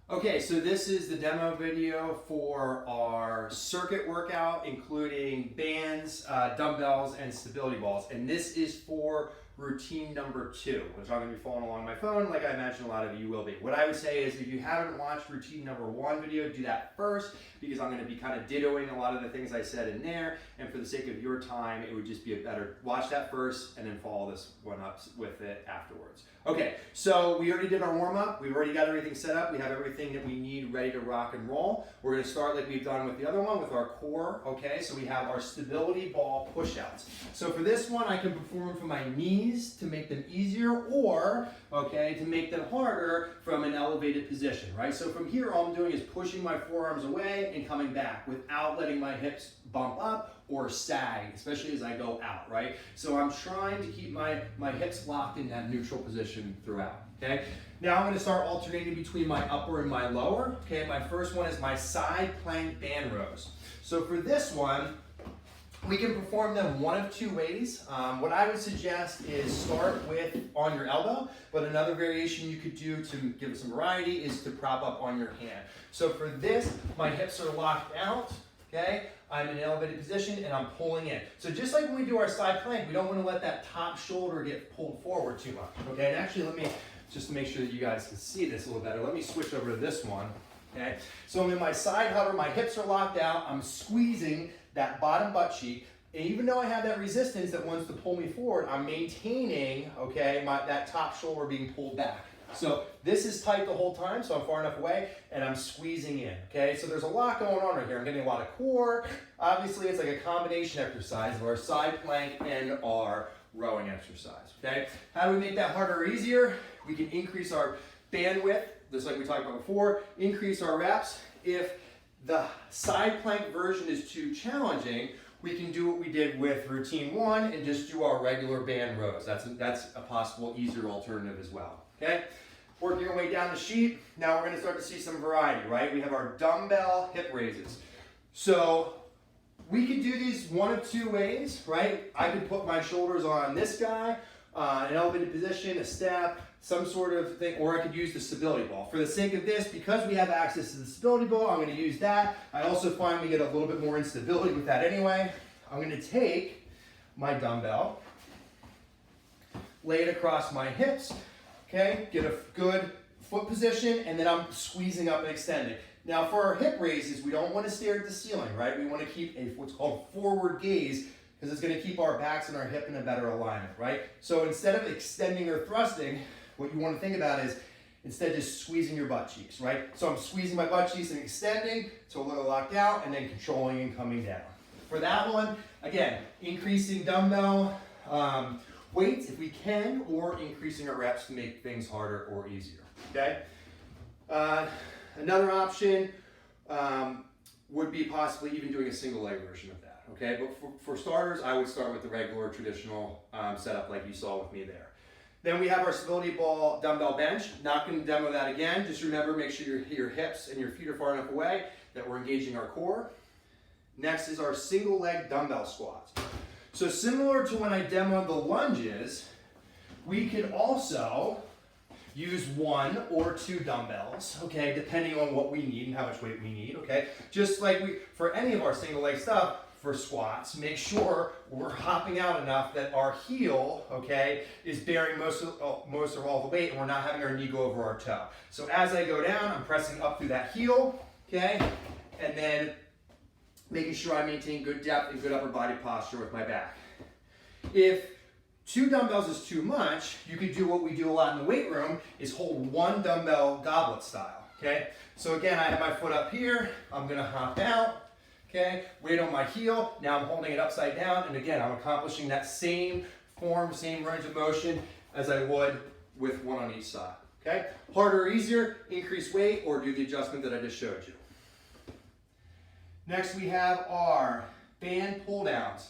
Okay, so this is the demo video for our circuit workout, including bands, dumbbells, and stability balls. And this is for routine number 2, which I'm going to be following along my phone like I imagine a lot of you will be. What I would say is if you haven't watched routine number 1 video, do that first because I'm going to be kind of dittoing a lot of the things I said in there. And for the sake of your time, it would just be a better watch that first and then follow this one up with it afterwards. Okay, so we already did our warm-up. We've already got everything set up. We have everything that we need ready to rock and roll. We're going to start like we've done with the other one with our core. Okay, so we have our stability ball push-outs. So for this one, I can perform from my knees to make them easier or, okay, to make them harder from an elevated position, right? So from here, all I'm doing is pushing my forearms away and coming back without letting my hips bump up or sag, especially as I go out, right? So I'm trying to keep my hips locked in that neutral position throughout, okay? Now I'm gonna start alternating between my upper and my lower, okay? My first one is my side plank band rows. So for this one, we can perform them one of 2 ways. What I would suggest is start with on your elbow, but another variation you could do to give it some variety is to prop up on your hand. So for this, my hips are locked out, okay? I'm in an elevated position and I'm pulling in. So just like when we do our side plank, we don't want to let that top shoulder get pulled forward too much, okay? And actually let me, just to make sure that you guys can see this a little better, let me switch over to this one, okay? So I'm in my side hover, my hips are locked out, I'm squeezing that bottom butt cheek, and even though I have that resistance that wants to pull me forward, I'm maintaining, okay, that top shoulder being pulled back. So this is tight the whole time, so I'm far enough away, and I'm squeezing in, okay? So there's a lot going on right here. I'm getting a lot of core. Obviously, it's like a combination exercise of our side plank and our rowing exercise, okay? How do we make that harder or easier? We can increase our bandwidth, just like we talked about before, increase our reps. If the side plank version is too challenging, we can do what we did with routine 1 and just do our regular band rows. That's a possible easier alternative as well, okay? Working your way down the sheet, now we're gonna start to see some variety, right? We have our dumbbell hip raises. So we could do these one of 2 ways, right? I could put my shoulders on this guy, an elevated position, a step, some sort of thing, or I could use the stability ball. For the sake of this, because we have access to the stability ball, I'm going to use that. I also find we get a little bit more instability with that anyway. I'm going to take my dumbbell, lay it across my hips, okay, get a good foot position, and then I'm squeezing up and extending. Now for our hip raises, we don't want to stare at the ceiling, right? We want to keep what's called forward gaze, because it's going to keep our backs and our hip in a better alignment, right? So instead of extending or thrusting, what you want to think about is instead just squeezing your butt cheeks, right? So I'm squeezing my butt cheeks and extending to a little locked out and then controlling and coming down. For that one, again, increasing dumbbell weights if we can, or increasing our reps to make things harder or easier, okay? Another option would be possibly even doing a single leg version of that, okay? But for starters, I would start with the regular traditional setup like you saw with me there. Then we have our stability ball dumbbell bench. Not going to demo that again. Just remember, make sure your hips and your feet are far enough away that we're engaging our core. Next is our single leg dumbbell squats. So similar to when I demoed the lunges, we could also use 1 or 2 dumbbells, okay, depending on what we need and how much weight we need, okay? Just like for any of our single leg stuff, for squats, make sure we're hopping out enough that our heel, okay, is bearing most of all the weight and we're not having our knee go over our toe. So as I go down, I'm pressing up through that heel, okay, and then making sure I maintain good depth and good upper body posture with my back. If 2 dumbbells is too much, you could do what we do a lot in the weight room, is hold 1 dumbbell goblet style, okay? So again, I have my foot up here, I'm gonna hop out, okay, weight on my heel, now I'm holding it upside down, and again, I'm accomplishing that same form, same range of motion as I would with 1 on each side, okay? Harder or easier, increase weight, or do the adjustment that I just showed you. Next, we have our band pull downs.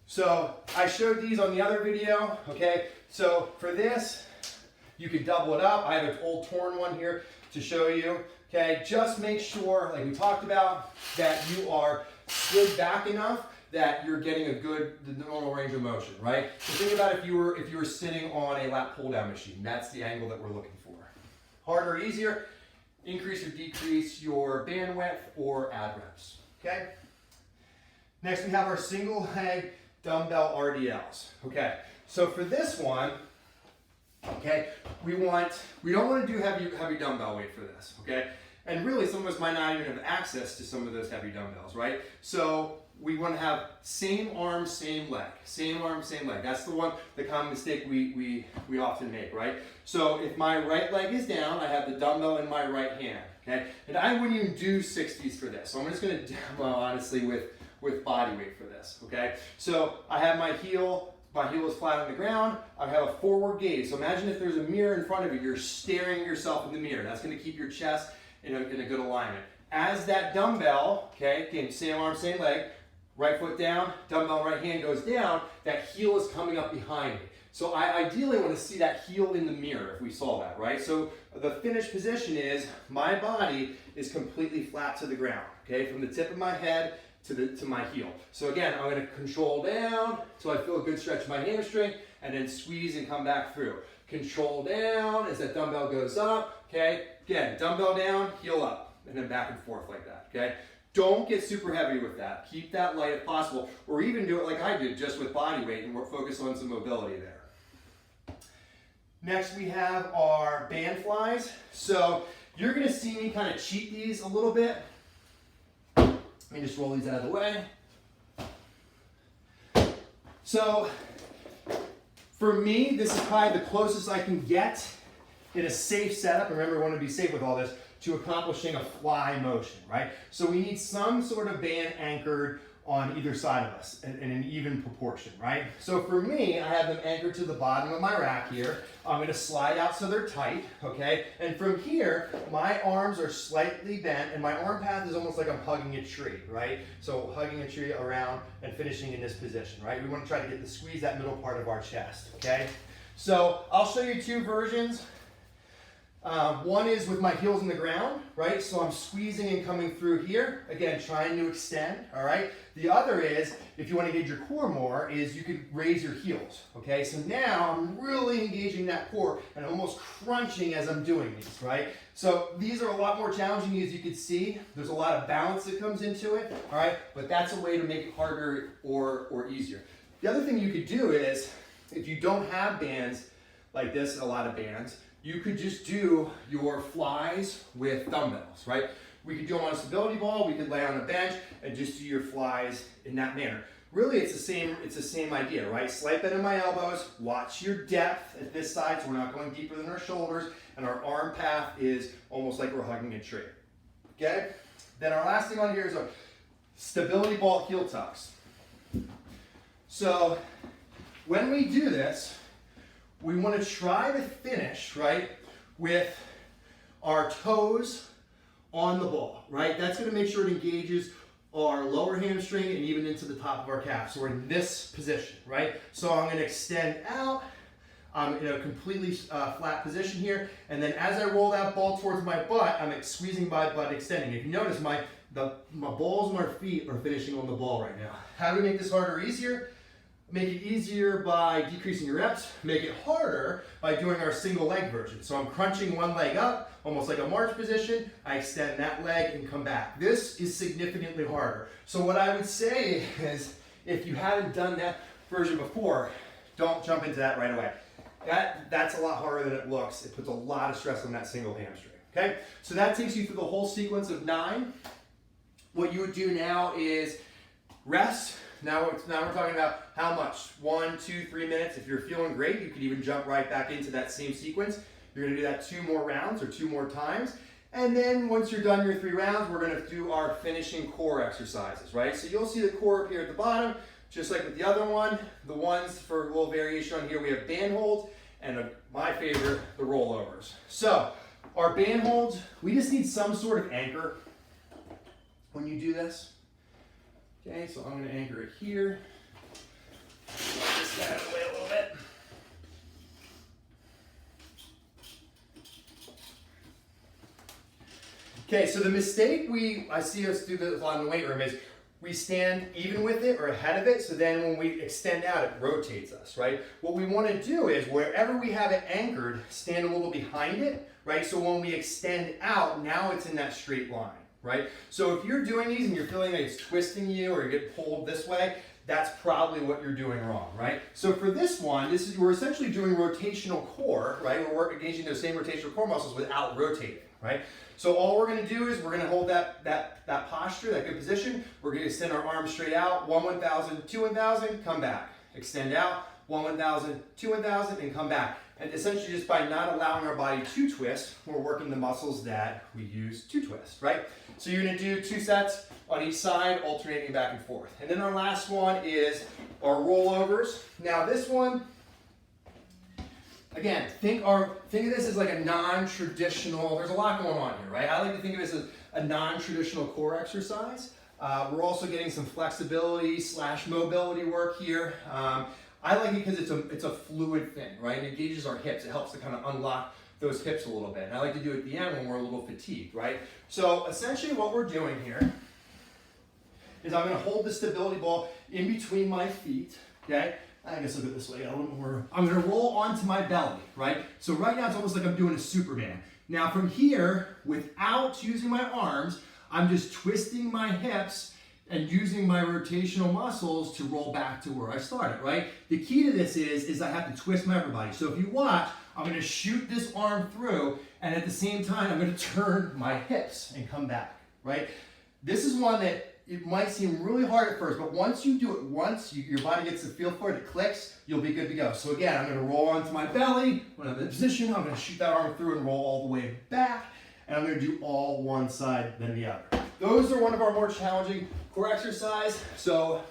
So I showed these on the other video, okay? So for this, you could double it up. I have an old torn one here to show you, okay? Just make sure, like we talked about, that you are slid back enough that you're getting the normal range of motion, right? So think about if you were sitting on a lat pull down machine. That's the angle that we're looking for. Harder or easier, increase or decrease your bandwidth or add reps, okay? Next we have our single leg dumbbell RDLs, okay? So for this one, okay, we don't want to do heavy dumbbell weight for this, okay? And really some of us might not even have access to some of those heavy dumbbells, right? So we want to have same arm, same leg. Same arm, same leg. That's the common mistake we often make, right? So if my right leg is down, I have the dumbbell in my right hand, okay? And I wouldn't even do 60s for this. So I'm just going to demo, honestly, with body weight for this, okay? So I have my heel is flat on the ground. I have a forward gaze. So imagine if there's a mirror in front of you, you're staring at yourself in the mirror. That's going to keep your chest in a good alignment. As that dumbbell, okay, again, same arm, same leg, right foot down, dumbbell right hand goes down, that heel is coming up behind me. So I ideally want to see that heel in the mirror if we saw that, right? So the finished position is my body is completely flat to the ground, okay, from the tip of my head to my heel. So again, I'm going to control down so I feel a good stretch of my hamstring, and then squeeze and come back through. Control down as that dumbbell goes up, okay? Again, dumbbell down, heel up, and then back and forth like that, okay? Don't get super heavy with that. Keep that light if possible, or even do it like I did, just with body weight, and we're focused on some mobility there. Next, we have our band flies. So you're going to see me kind of cheat these a little bit. Let me just roll these out of the way. So for me, this is probably the closest I can get in a safe setup. Remember, we want to be safe with all this, to accomplishing a fly motion, right? So we need some sort of band anchored on either side of us in an even proportion, right? So for me, I have them anchored to the bottom of my rack here. I'm going to slide out so they're tight, okay? And from here, my arms are slightly bent, and my arm path is almost like I'm hugging a tree, right? So hugging a tree around and finishing in this position, right? We want to try to squeeze that middle part of our chest, okay? So I'll show you two versions. One is with my heels in the ground, right? So I'm squeezing and coming through here. Again, trying to extend, all right? The other is, if you want to engage your core more, is you could raise your heels, okay? So now I'm really engaging that core and almost crunching as I'm doing these, right? So these are a lot more challenging, as you can see. There's a lot of balance that comes into it, all right? But that's a way to make it harder or easier. The other thing you could do is, if you don't have bands like this, a lot of bands, you could just do your flies with dumbbells, right? We could do them on a stability ball, we could lay on a bench and just do your flies in that manner. Really, it's the same idea, right? Slight bend in my elbows, watch your depth at this side so we're not going deeper than our shoulders, and our arm path is almost like we're hugging a tree, okay? Then our last thing on here is a stability ball heel tucks. So when we do this, we want to try to finish, right, with our toes on the ball, right? That's going to make sure it engages our lower hamstring and even into the top of our calf. So we're in this position, right? So I'm going to extend out. I'm in a completely flat position here. And then as I roll that ball towards my butt, I'm squeezing my butt, extending. If you notice, my balls of my feet are finishing on the ball right now. How do we make this harder or easier? Make it easier by decreasing your reps. Make it harder by doing our single leg version. So I'm crunching one leg up, almost like a march position. I extend that leg and come back. This is significantly harder. So what I would say is, if you haven't done that version before, don't jump into that right away. That's a lot harder than it looks. It puts a lot of stress on that single hamstring, okay? So that takes you through the whole sequence of 9. What you would do now is rest. Now we're talking about how much, 1, 2, 3 minutes. If you're feeling great, you could even jump right back into that same sequence. You're gonna do that 2 more rounds or 2 more times. And then once you're done your 3 rounds, we're gonna do our finishing core exercises, right? So you'll see the core up here at the bottom, just like with the other one. The ones for a little variation on here, we have band holds, and my favorite, the rollovers. So our band holds, we just need some sort of anchor when you do this. Okay, so I'm going to anchor it here. Slide this guy out of the way a little bit. Okay, so the mistake I see us do this a lot in the weight room is we stand even with it or ahead of it, so then when we extend out, it rotates us, right? What we want to do is wherever we have it anchored, stand a little behind it, right? So when we extend out, now it's in that straight line, right? So if you're doing these and you're feeling like it's twisting you or you get pulled this way, that's probably what you're doing wrong, right? So for this one, we're essentially doing rotational core, right? We're engaging those same rotational core muscles without rotating, right? So all we're gonna do is we're gonna hold that posture, that good position. We're gonna extend our arms straight out, 1, 1,000, 2, 1,000, come back. Extend out, 1, 1,000, 2, 1,000, and come back. And essentially just by not allowing our body to twist, we're working the muscles that we use to twist, right? So you're gonna do 2 sets on each side, alternating back and forth. And then our last one is our rollovers. Now this one, again, think of this as like a non-traditional, there's a lot going on here, right? I like to think of this as a non-traditional core exercise. We're also getting some flexibility / mobility work here. I like it because it's a fluid thing, right? It engages our hips. It helps to kind of unlock those hips a little bit. And I like to do it at the end when we're a little fatigued, right? So essentially what we're doing here is I'm going to hold the stability ball in between my feet, okay? I guess I'll go this way a little more. I'm going to roll onto my belly, right? So right now it's almost like I'm doing a Superman. Now from here, without using my arms, I'm just twisting my hips and using my rotational muscles to roll back to where I started, right? The key to this is I have to twist my upper body. So if you watch, I'm going to shoot this arm through, and at the same time, I'm going to turn my hips and come back, right? This is one that it might seem really hard at first, but once you do it your body gets the feel for it, it clicks, you'll be good to go. So again, I'm going to roll onto my belly. When I'm in position, I'm going to shoot that arm through and roll all the way back, and I'm going to do all one side, then the other. Those are one of our more challenging core exercise. So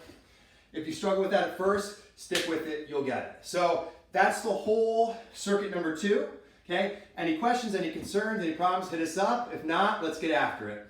if you struggle with that at first, stick with it, you'll get it. So that's the whole circuit number 2, okay? Any questions, any concerns, any problems, hit us up. If not, let's get after it.